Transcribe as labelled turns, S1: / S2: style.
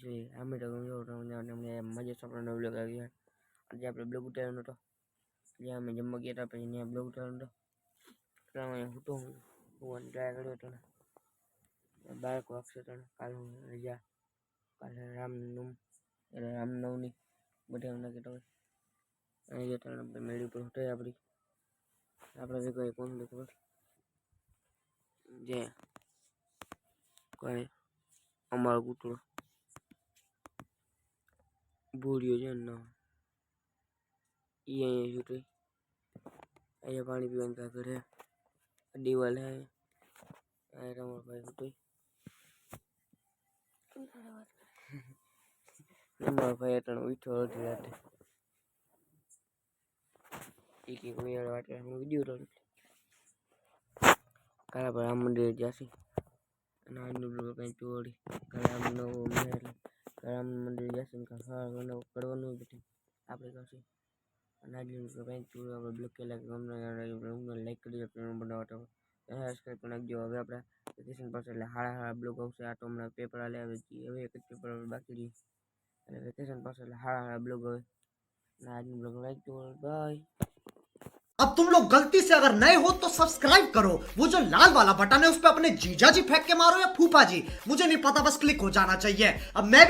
S1: જોઈએ અમે તો અમને મજા આપણને બ્લોગ આવી ગયા. આજે આપણે બ્લોગ ઉતાર્યો હતો જ્યાં અમે જમવા ગયા હતા, પછી ત્યાં બ્લોગ ઉતાર્યો હતો હું ટ્રાય કર્યો હતો. બાળકો વાગશે તો કાલ હું રજા, કાલે રામનવમી બધા એમ કહેતા હોય. અહીં જતા આપણે મેળી ઉપર ઉઠાય આપણે ભેગા કોણ ખબર જે કોઈ અમારો કૂતરો ભૂર્યો છે ને એ અહીંયા છૂટે અહીંયા પાણી પીવાનું કાંઈ કરે દિવાલ હે તમારો ભાઈ છૂટે અમારો ભાઈ અટાણે ઉઠ્યો અડધી રાતે એક વાટે હું વિડીયો રહ્યો કાલે પર રામ મંદિર જશે અને આજનું બ્લોગ કંઈ ચોરી કાલે રામનો એટલે રામ મંદિર જશે ને કાંઈ કરવાનું બધું આપણે કરશે. અને આજનું બ્લોગ કંઈ ચોરી આપણે બ્લોગ કે લાઈક કરી દો બનાવવા સબસ્ક્રાઈબ કરી નાખજો. હવે આપણા વેકેશન પાસે એટલે હારા બ્લોગ આવશે. આ તો હમણાં પેપર હાલે આવે હવે એક જ પેપર બાકી રહી અને વેકેશન પાસે એટલે હારા બ્લોગ હવે. અને આજનું બ્લોગ લાઈક કરો, બાય.
S2: अब तुम लोग गलती से अगर नए हो तो सब्सक्राइब करो, वो जो लाल वाला बटन है उस पर अपने जीजा जी फेंक के मारो या फूफा जी, मुझे नहीं पता, बस क्लिक हो जाना चाहिए. अब मैं भी